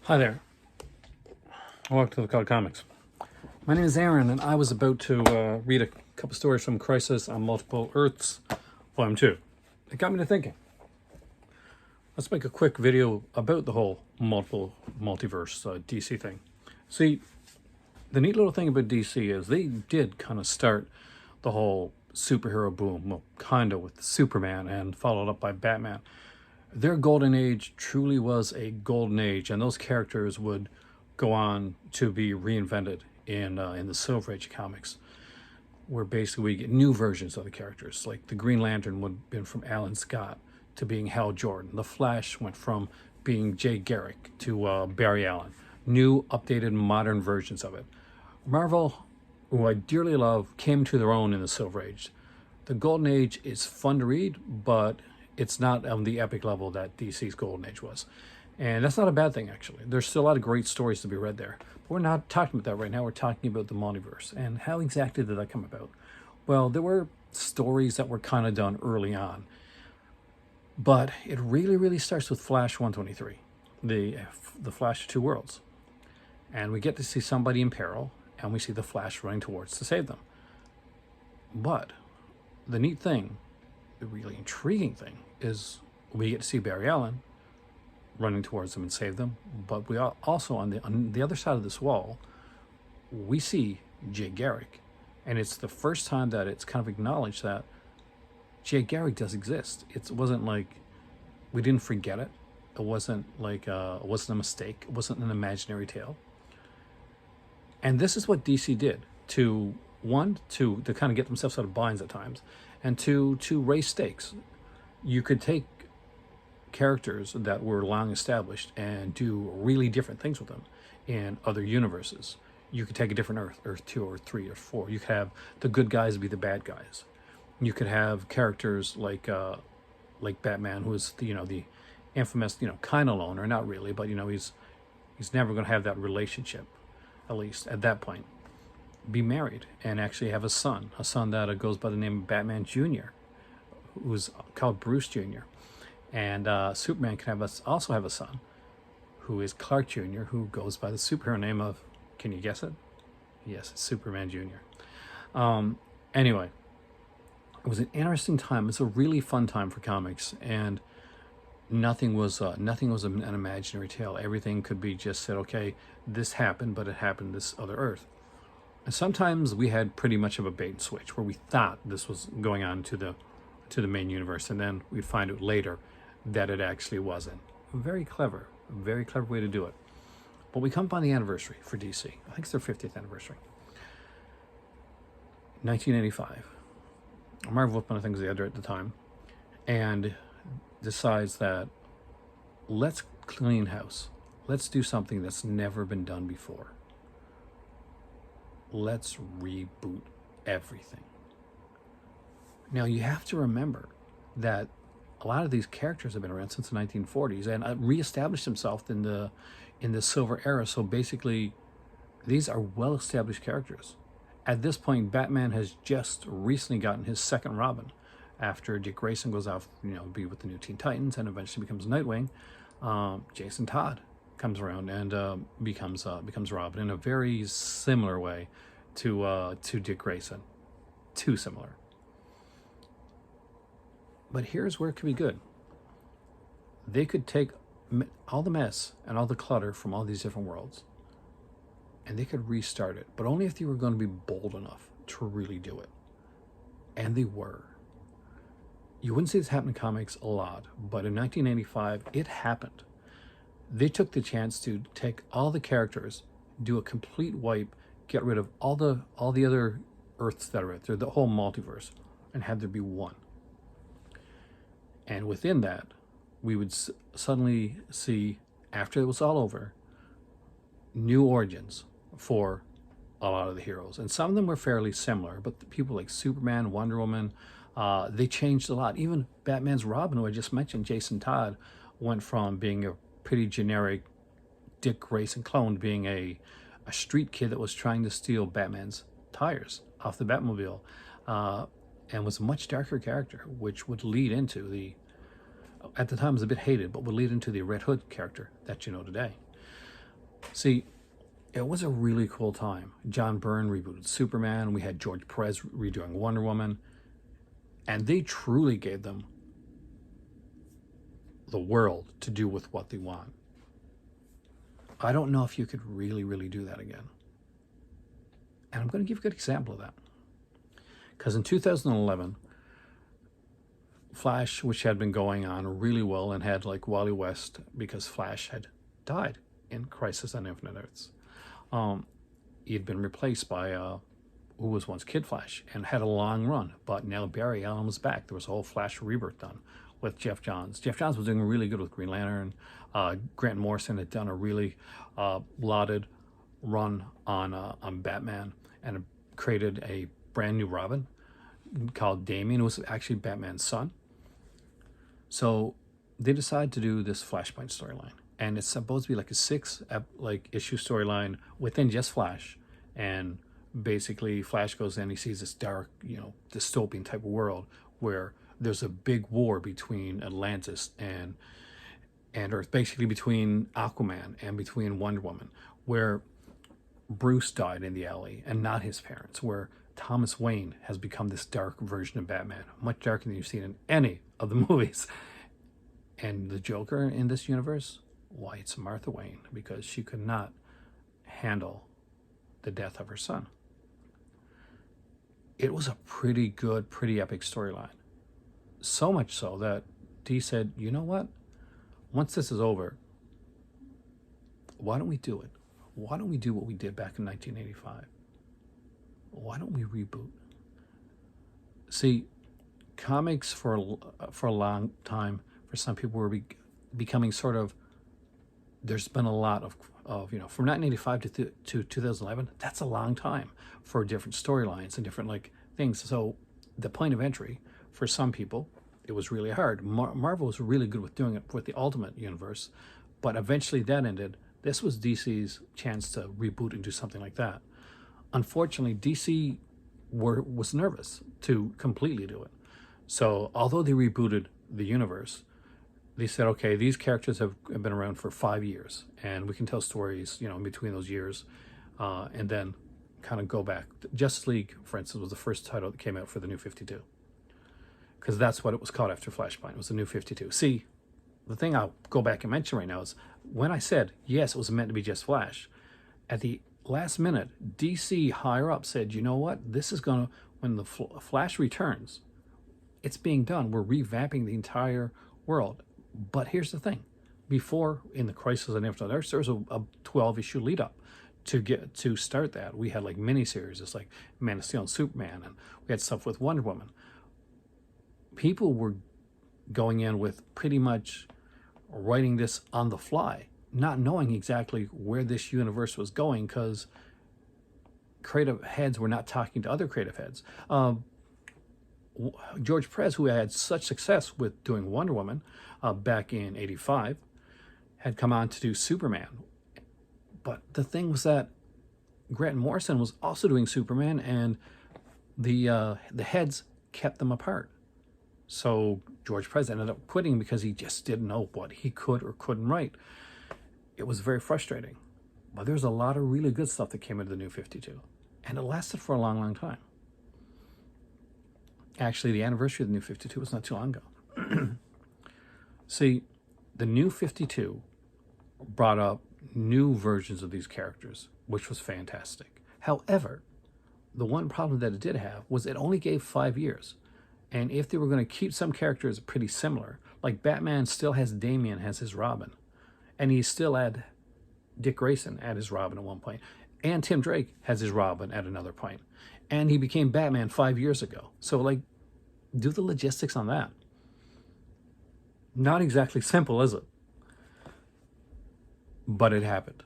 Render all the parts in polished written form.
Hi there. Welcome to the Cloud Comics. My name is Aaron, and I was about to read a couple stories from Crisis on Multiple Earths, Volume 2. It got me to thinking. Let's make a quick video about the whole multiverse DC thing. See, the neat little thing about DC is they did kind of start the whole superhero boom, well, kind of with Superman and followed up by Batman. Their golden age truly was a golden age, and those characters would go on to be reinvented in the Silver Age comics, where basically we get new versions of the characters. Like the Green Lantern would have been from Alan Scott to being Hal Jordan. The Flash went from being Jay Garrick to Barry Allen. New, updated, modern versions of it. Marvel, who I dearly love, came to their own in the Silver Age. The Golden Age is fun to read, but it's not on the epic level that DC's Golden Age was. And that's not a bad thing, actually. There's still a lot of great stories to be read there. But we're not talking about that right now. We're talking about the multiverse. And how exactly did that come about? Well, there were stories that were kind of done early on. But it really starts with Flash 123, the Flash of Two Worlds. And we get to see somebody in peril, and we see the Flash running towards to save them. But the neat thing, the really intriguing thing, is we get to see Barry Allen running towards them and save them. But we also, on the other side of this wall, we see Jay Garrick. And it's the first time that it's kind of acknowledged that Jay Garrick does exist. It wasn't like we didn't forget it. It wasn't like it wasn't a mistake. It wasn't an imaginary tale. And this is what DC did to kind of get themselves out of binds at times, and to raise stakes. You could take characters that were long established and do really different things with them in other universes. You could take a different Earth 2 or 3 or 4. You could have the good guys be the bad guys. You could have characters like Batman, who is the infamous kind of loner, not really, but he's never going to have that relationship, at least at that point. Be married and actually have a son that goes by the name of Batman Jr., who's called Bruce Jr. And Superman can also have a son who is Clark Jr., who goes by the superhero name of, can you guess it? Yes, it's Superman Jr. Anyway, it was an interesting time. It's a really fun time for comics, and nothing was an imaginary tale. Everything could be just said, okay, this happened, but it happened this other Earth. And sometimes we had pretty much of a bait and switch where we thought this was going on to the main universe, and then we'd find out later that it actually wasn't. Very clever way to do it. But we come upon the anniversary for DC. I think it's their 50th anniversary. 1985. Marvel was one of the things they had at the time, and decides that let's clean house. Let's do something that's never been done before. Let's reboot everything. Now, you have to remember that a lot of these characters have been around since the 1940s and reestablished themselves in the Silver Era. So basically, these are well-established characters. At this point, Batman has just recently gotten his second Robin after Dick Grayson goes off, be with the new Teen Titans and eventually becomes Nightwing. Jason Todd comes around and becomes Robin in a very similar way to Dick Grayson. Too similar. But here's where it could be good. They could take all the mess and all the clutter from all these different worlds, and they could restart it, but only if they were going to be bold enough to really do it. And they were. You wouldn't see this happen in comics a lot, but in 1985, it happened. They took the chance to take all the characters, do a complete wipe, get rid of all the other Earths that are out there, the whole multiverse, and have there be one. And within that, we would suddenly see, after it was all over, new origins for a lot of the heroes. And some of them were fairly similar, but the people like Superman, Wonder Woman, they changed a lot. Even Batman's Robin, who I just mentioned, Jason Todd, went from being a pretty generic Dick Grayson clone to being a street kid that was trying to steal Batman's tires off the Batmobile, and was a much darker character, which would lead into at the time was a bit hated, but would lead into the Red Hood character that you know today. See, it was a really cool time. John Byrne rebooted Superman. We had George Perez redoing Wonder Woman. And they truly gave them the world to do with what they want. I don't know if you could really, really do that again. And I'm going to give a good example of that. Because in 2011, Flash, which had been going on really well and had like Wally West, because Flash had died in Crisis on Infinite Earths. He had been replaced by who was once Kid Flash and had a long run, but now Barry Allen was back. There was a whole Flash rebirth done with Jeff Johns. Jeff Johns was doing really good with Green Lantern. Grant Morrison had done a really lauded run on Batman and created a brand new Robin called Damian. It was actually Batman's son. So they decided to do this Flashpoint storyline, and it's supposed to be like a issue storyline within just Flash. And basically, Flash goes in, he sees this dark, dystopian type of world where there's a big war between Atlantis and Earth, basically between Aquaman and between Wonder Woman, where Bruce died in the alley and not his parents, where Thomas Wayne has become this dark version of Batman, much darker than you've seen in any of the movies. And the Joker in this universe, why, it's Martha Wayne, because she could not handle the death of her son. It was a pretty good, pretty epic storyline. So much so that Dee said, you know what? Once this is over, why don't we do it? Why don't we do what we did back in 1985? Why don't we reboot? See, comics for a long time, for some people, were becoming sort of, there's been a lot of from 1985 to 2011, that's a long time for different storylines and different things. So the point of entry, for some people, it was really hard. Marvel was really good with doing it with the Ultimate Universe, but eventually that ended. This was DC's chance to reboot and do something like that. Unfortunately, DC was nervous to completely do it. So although they rebooted the universe, they said, okay, these characters have been around for 5 years, and we can tell stories, in between those years, and then kind of go back. Justice League, for instance, was the first title that came out for the New 52, because that's what it was called after Flashpoint. It was the New 52. See, the thing I'll go back and mention right now is when I said, yes, it was meant to be just Flash, at the last minute, DC higher up said, you know what, this is going to, when the Flash returns, it's being done. We're revamping the entire world. But here's the thing. Before, in the Crisis on Infinite Earths, there was a 12-issue lead up to start that. We had miniseries, it's like Man of Steel and Superman, and we had stuff with Wonder Woman. People were going in with pretty much writing this on the fly, not knowing exactly where this universe was going, because creative heads were not talking to other creative heads. George Perez, who had such success with doing Wonder Woman back in '85, had come on to do Superman. But the thing was that Grant Morrison was also doing Superman, and the heads kept them apart. So George Perez ended up quitting because he just didn't know what he could or couldn't write. It was very frustrating. But there's a lot of really good stuff that came into the New 52. And it lasted for a long, long time. Actually, the anniversary of the New 52 was not too long ago. See, the New 52 brought up new versions of these characters, which was fantastic. However, the one problem that it did have was it only gave 5 years. And if they were going to keep some characters pretty similar, like Batman still has Damian as his Robin, and he still had Dick Grayson at his Robin at one point, and Tim Drake has his Robin at another point, and he became Batman 5 years ago. So do the logistics on that. Not exactly simple, is it? But it happened,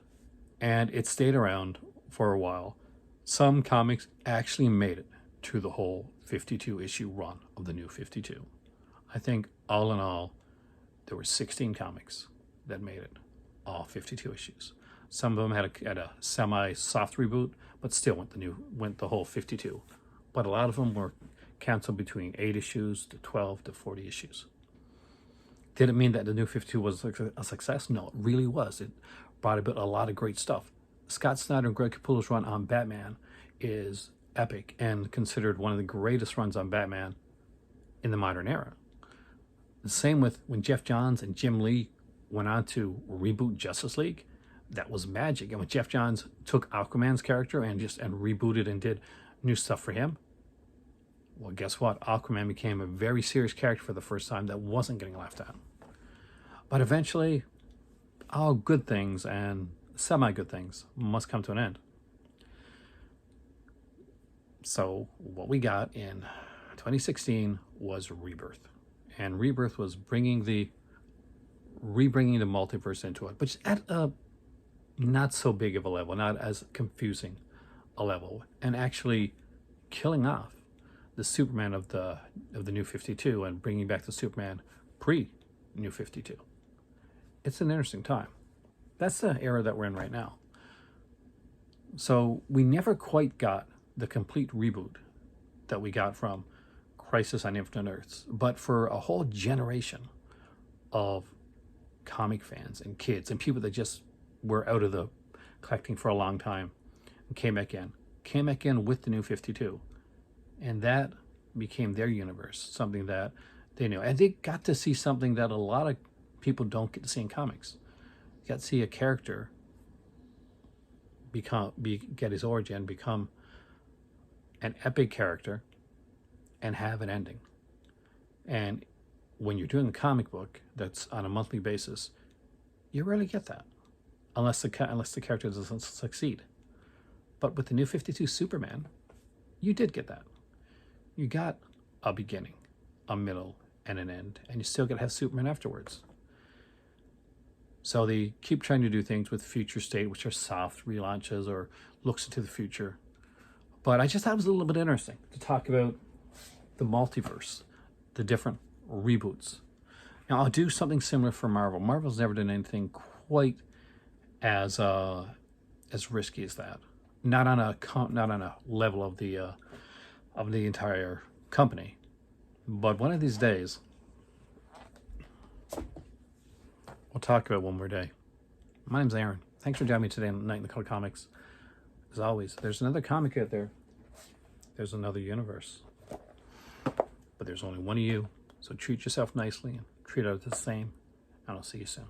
and it stayed around for a while. Some comics actually made it to the whole 52 issue run of the New 52. I think all in all, there were 16 comics that made it, all 52 issues. Some of them had a semi-soft reboot, but still went the whole 52. But a lot of them were canceled between 8 issues to 12 to 40 issues. Did it mean that the New 52 was a success? No, it really was. It brought about a lot of great stuff. Scott Snyder and Greg Capullo's run on Batman is epic and considered one of the greatest runs on Batman in the modern era. The same with when Jeff Johns and Jim Lee went on to reboot Justice League. That was magic. And when Jeff Johns took Aquaman's character and rebooted and did new stuff for him, well, guess what? Aquaman became a very serious character for the first time that wasn't getting laughed at. But eventually, all good things and semi-good things must come to an end. So what we got in 2016 was Rebirth. And Rebirth was rebringing the multiverse into it, but just at a not so big of a level, not as confusing a level, and actually killing off the Superman of the New 52 and bringing back the Superman pre-New 52. It's an interesting time. That's the era that we're in right now. So we never quite got the complete reboot that we got from Crisis on Infinite Earths, but for a whole generation of comic fans and kids and people that just were out of the collecting for a long time and came back in with the New 52, and that became their universe, something that they knew, and they got to see something that a lot of people don't get to see in comics. You got to see a character get his origin, become an epic character, and have an ending. And when you're doing a comic book that's on a monthly basis, you rarely get that, unless the character doesn't succeed. But with the New 52 Superman, you did get that. You got a beginning, a middle, and an end, and you still got to have Superman afterwards. So they keep trying to do things with Future State, which are soft relaunches or looks into the future. But I just thought it was a little bit interesting to talk about the multiverse, the different reboots. Now, I'll do something similar for Marvel. Marvel's never done anything quite as risky as that. Not on a level of the entire company. But one of these days, we'll talk about one more day. My name's Aaron. Thanks for joining me today on Night in the Color Comics. As always, there's another comic out there. There's another universe. But there's only one of you. So treat yourself nicely and treat others the same. And I'll see you soon.